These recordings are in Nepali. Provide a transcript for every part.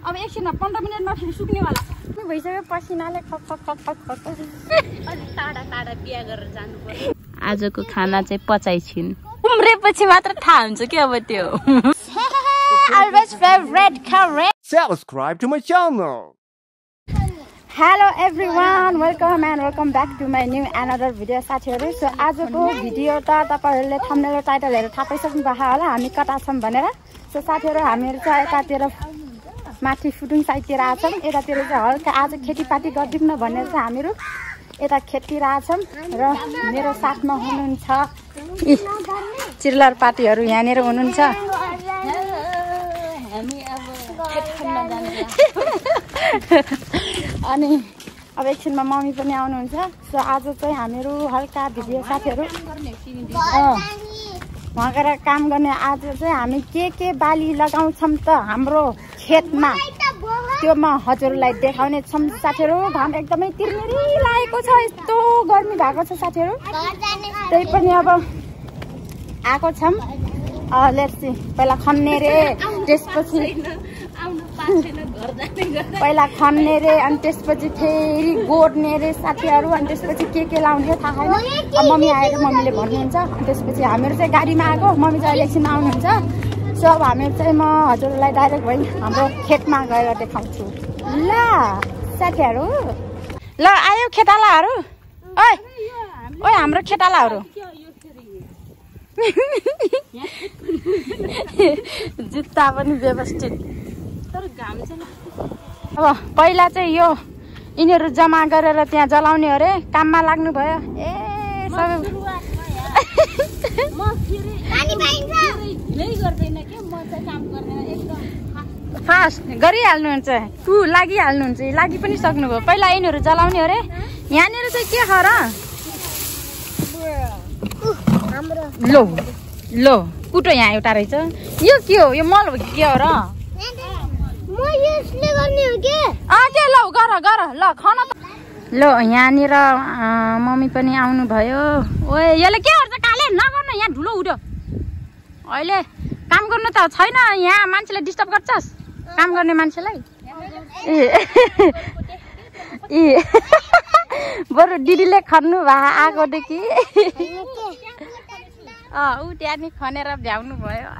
अब एकछिनमा 15 मिनेटमा फेरि सुक्नेवाला छ। भइसक्यो पसिनाले खक खक खक खक खक अलि टाढा टाढा बिहा गरेर जानु पर्यो। आजको खाना चाहिँ पचाइछिन् उम्रेपछि मात्र थाहा हुन्छ के अब त्यो। Always favorite curry. Subscribe to my channel. Hello everyone, welcome and welcome back to my new another video साथीहरु। सो आजको भिडियो त तपाईहरुले थम्बनेल र टाइटलहरु थाहा पाइसक्नु भएको होला हामी कता छौं भनेर। सो साथीहरु हामीहरु चाहिँ यतातिर माथि फुटुङ साइडतिर आछौं। यतातिर चाहिँ हल्का आज खेतीपाती गर्दिम न भनेर चाहिँ हामीहरु यता खेततिर आछौं र मेरो साथमा हुनुहुन्छ चिरलर पार्टीहरु यहाँनेर हुनुहुन्छ। हामी अब खेत खन्न जान्छौँ अनि अब एकछिनमा मम्मी पनि आउनुहुन्छ। सो आज चाहिँ हामीहरु हल्का भिडियो साथीहरु वहाँ गएर काम गर्ने। आज चाहिँ हामी के बाली लगाउँछौं त हाम्रो खेतमा त्यो म हजुरलाई देखाउने छौं साथीहरु। घाम एकदमै तिर्मिरी लागेको छ, यस्तो गर्मी भएको छ साथीहरु। त्यही पनि अब आएको छौं। लेट्स सी पहिला खन्ने रे त्यसपछि पहिला खन्ने रे अनि त्यसपछि फेरि गोड्ने रे साथीहरु। अनि त्यसपछि के लाउने थाहा छैन। अब मम्मी आएर मम्मीले भन्नुहुन्छ। अनि त्यसपछि हामीहरु चाहिँ गाडीमा आएको, मम्मी चाहिँ एकछिनमा आउनुहुन्छ। सो अब हामीहरु चाहिँ म हजुरलाई डाइरेक्ट भइ हाम्रो खेतमा गएर देखाउँछु। ल साथीहरु ल आयो खेतालाहरु। ओइ ओइ हाम्रो खेतालाहरु जुत्ता पनि व्यवस्थित तर घाम चाहिँ। अब पहिला चाहिँ यो यिनीहरु जम्मा गरेर त्यहाँ जलाउने अरे काममा लाग्नु भयो। ए सबै म फेरि पानी पाइन्छ नै गर्दैन के म चाहिँ काम गर्ने एकदम फास्ट गरिहाल्नुहुन्छ। लागिहाल्नुहुन्छ, लागि पनि सक्नुभयो। पहिला यिनीहरु जलाउने अरे यहाँनेर चाहिँ के छ र लो लो कुटो यहाँ एउटा रहेछ। यो के हो? यो मल हो कि के हो र? म यसले गर्ने हो के? के ल गर गर ल खाना त। ल यहाँनिर मम्मी पनि आउनु भयो। ओए यसले के गर्छ काले? नगर्न, यहाँ धुलो उड्यो। अहिले काम गर्नु त छैन, यहाँ मान्छेले डिस्टर्ब गर्छस् काम गर्ने मान्छेलाई। ए बरु दिदीले खन्नु भए आएकोदेखि ऊ त्यहाँ नि खनेर भ्याउनु भयो।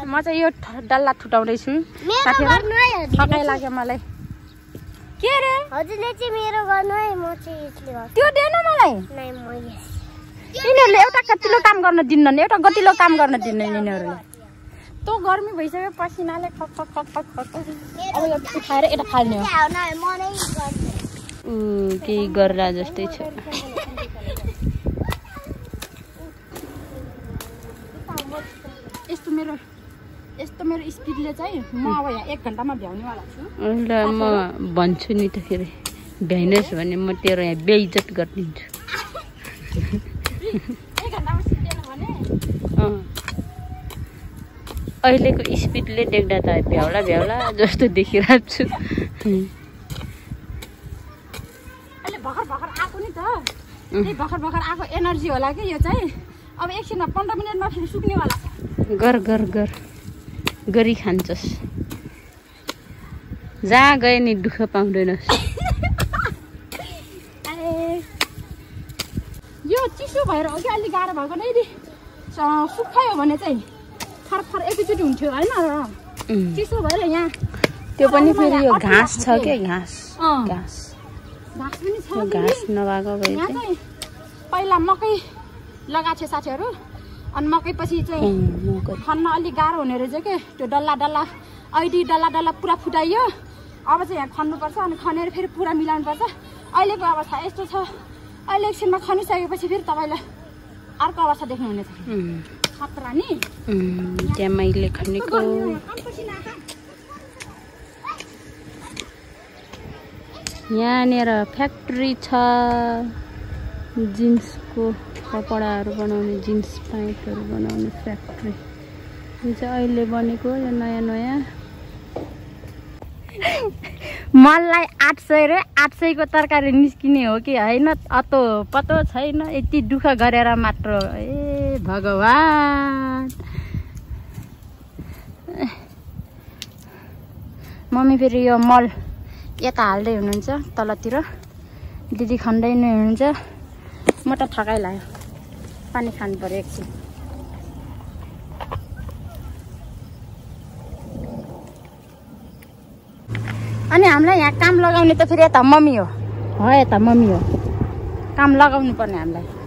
म चाहिँ यो डल्ला ठुटाउँदैछु साथीहरु। थकाइ लाग्यो मलाई। के रे हजुरले चाहिँ मेरो गर्नु है, म चाहिँ यसले गर्छु। त्यो देन मलाई। नै म यस यिनीहरुले एउटा गतिलो काम गर्न दिन्नन्, एउटा गतिलो काम गर्न दिन्नन् यिनीहरुले। तो गर्मी भइसक्यो पसिनाले खक खक खक खक खक। अब यो उठाएर यता फाल्ने हो। के गर्रा जस्तै छ। यस्तो मेरो स्पिडले चाहिँ म अब यहाँ 1 घण्टामा भ्याउनेवाला छु। ल म भन्छु नि त फेरि भ्याइनस् भने म तेरो यहाँ बेइज्जत गरिदिन्छु। 1 घण्टामा सिक्दैन भने अहिलेको स्पिडले देख्दा त भ्याउला भ्याउला जस्तो देखिरहेको छु। अहिले भर्खर आएको नि त, त्यही भर्खर आएको एनर्जी होला कि यो चाहिँ। अब एकछिनमा 15 मिनेटमा फेरि सुक्नेवाला छ। गर गर गर गरी खान्छस्, जहाँ गए नि दुःख पाउँदैनस्। यो चिसो भएर हो कि अलि गाह्रो भएको नै सुक्खायो भने चाहिँ फरफर एकैचोटि हुन्थ्यो होइन र। चिसो भएर यहाँ त्यो पनि फेरि यो घाँस छ के घाँस पनि छ। घाँस नभएको भए चाहिँ पहिला मकै लगाएको थियो साथीहरु। अनि मकै पछि चाहिँ खन्न अलि गाह्रो हुने रहेछ के। त्यो डल्ला डल्ला पुरा फुटाइयो। अब चाहिँ यहाँ खन्नुपर्छ अनि खनेर फेरि पुरा मिलाउनु पर्छ। अहिलेको अवस्था यस्तो छ। अहिले एकछिनमा खनिसकेपछि फेरि तपाईलाई अर्को अवस्था देख्नु हुनेछ। खतरा नि त्यहाँ मैले खनेको। यहाँनिर फ्याक्ट्री छ जिन्सको कपडाहरू बनाउने, जिन्स प्यान्टहरू बनाउने फ्याक्ट्री। यो चाहिँ अहिले बनेको यो नयाँ। मलाई 800 रे 800 को तरकारी निस्किने हो कि होइन अतो पतो छैन। यति दुःख गरेर मात्र ए भगवान। मम्मी फेरि यो मल यता हाल्दै हुनुहुन्छ तलतिर दिदी खन्दै नै हुनुहुन्छ म त थकाइ लाग्यो पानी खानु पर्यो एकछिन अनि हामीलाई यहाँ काम लगाउने त फेरि यता मम्मी हो यता मम्मी हो काम लगाउनु पर्ने हामीलाई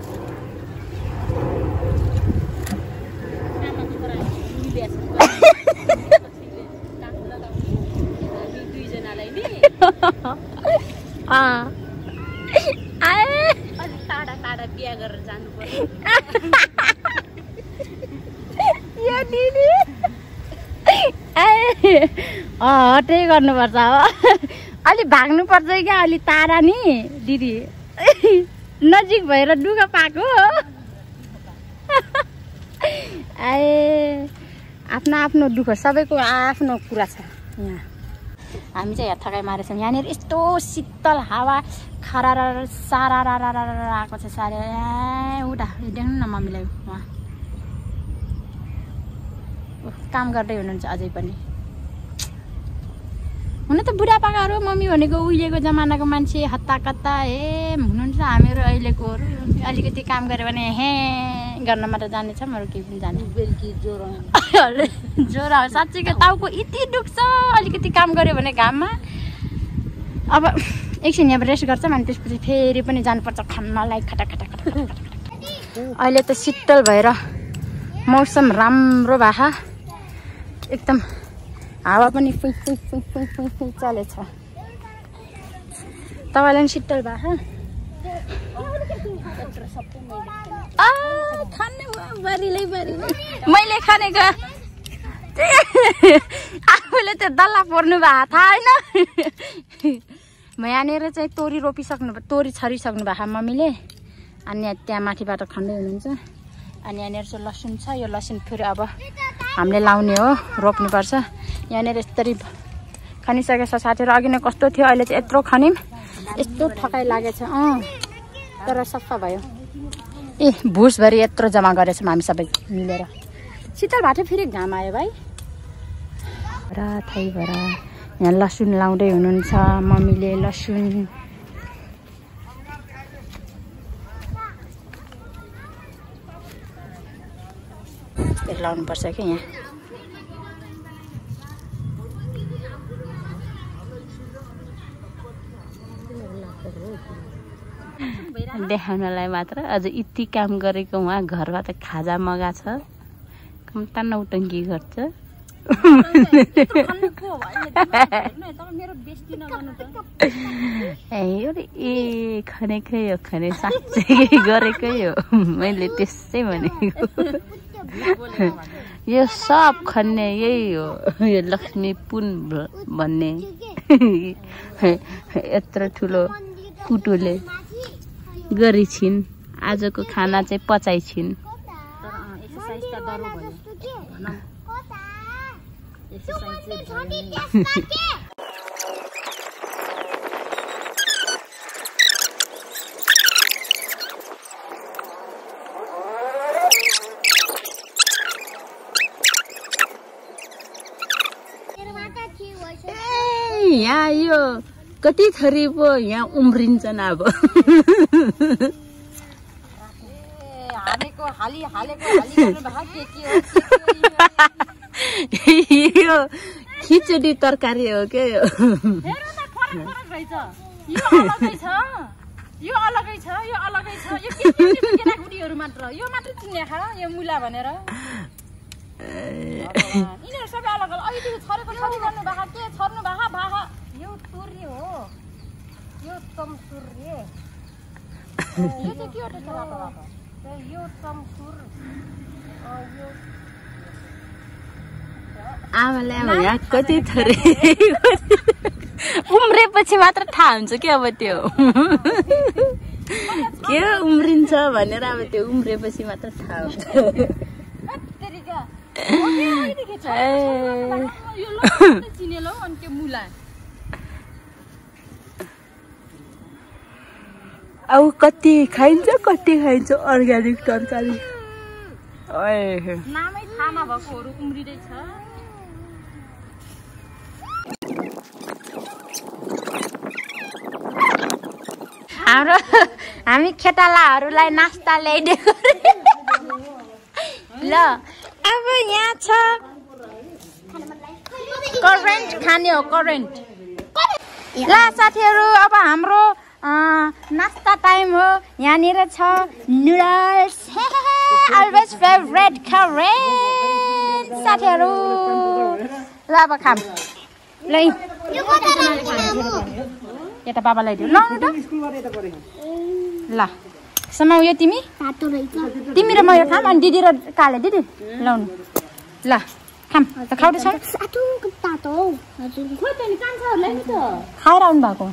टाढा बिहा गरेर जानु पर्यो यो दिदी हटै गर्नुपर्छ अब अलि भाग्नुपर्छ क्या अलि टाढा नि दिदी नजिक भएर दुःख पाएको आफ्नो आफ्नो दुःख सबैको आफ्नो कुरा छ यहाँ हामी चाहिँ यहाँ थकाइ मारेछौँ यहाँनिर यस्तो शीतल हावा खरारा सारा आएको छ साह्रै उता देख्नु न मम्मीलाई उहाँ काम गर्दै हुनुहुन्छ अझै पनि हुन त बुढापाकाहरू मम्मी भनेको उहिलेको जमानाको मान्छे हत्ता कत्ता हुनुहुन्छ हामीहरू अहिलेकोहरू अलिकति काम गऱ्यो भने हे गर्न मात्र जानेछ अरू केही पनि जाने ज्वरो साँच्चीको टाउको यति दुख्छ अलिकति काम गऱ्यो भने घाममा अब एकछिन यहाँ रेस्ट गर्छ अनि त्यसपछि फेरि पनि जानुपर्छ खानालाई खटा अहिले त शीतल भएर मौसम राम्रो भए एकदम हावा पनि फुइ चलेछ तपाईँलाई पनि शीतल भए मैले खानेको आफूले त्यो दल्ला पर्नु भएको थाहा होइन यहाँनिर चाहिँ तोरी रोपिसक्नु तोरी छरिसक्नु भएको मम्मीले अनि त्यहाँ माथिबाट खन्दै हुनुहुन्छ अनि यहाँनिर चाहिँ लसुन छ यो लसुन फेरि अब हामीले लाउने हो रोप्नुपर्छ यहाँनिर यसरी खनिसकेछ साथीहरू अघि नै कस्तो थियो अहिले चाहिँ यत्रो खनिम यस्तो ठकाइ लागेछ तर सफा भयो भुसभरि यत्रो जम्मा गरेछौँ हामी सबै मिलेर शीतल भाटे फेरि घाम आयो भाइ र थाइ भएर यहाँ लसुन लाउँदै हुनुहुन्छ मम्मीले लसुन लाउनुपर्छ क्या यहाँ देखाउनलाई मात्र अझ यति काम गरेको उहाँ घरबाट खाजा मगा छ कम्ता नौटङ्की गर्छ खनेकै हो खने साँच्चै गरेकै हो मैले त्यसै भनेको यो सब खन्ने यही हो यो लक्ष्मी पुन भन्ने यत्रो ठुलो कुटोले गरी छिन् आजको खाना चाहिँ पचाइ छिन् यहाँ यो कति थरी पो यहाँ उम्रिन्छन् अब यो खिचडी तरकारी हो के यो अलगै छ यो मात्र चिन्ने खा यो मुला भनेर यिनीहरू सबै अलग अलग अहिले छरेको छरी गर्नु भएको के छर्नु भएको यो तुर्य हो यो तमसुर्य यो चाहिँ के हो यो तमसुर यो आमाले अब यहाँ कति थरी उम्रेपछि मात्र थाहा हुन्छ कि अब त्यो के उम्रिन्छ भनेर अब त्यो उम्रेपछि मात्र थाहा हुन्छ अब कति खाइन्छ अर्ग्यानिक तरकारी नामै थाहा नभएकोहरू उम्रिँदैछ हामी खेतालाहरूलाई नास्ता ल्याइदिएको ल अब यहाँ छ करेन्ट खाने हो करेन्ट ल साथीहरू अब हाम्रो नास्ता टाइम हो यहाँनिर छ नुडल्स अलवेज फेभरेट करेन्ट साथीहरू ल अब खाम ल यता बाबालाई दिउ लाउनु त ल समाउ यो तिमी तिमी र म यो खाम अनि दिदी र काले दिदी लाउनु ल खाम त खाउँदैछौ खाएर आउनु भएको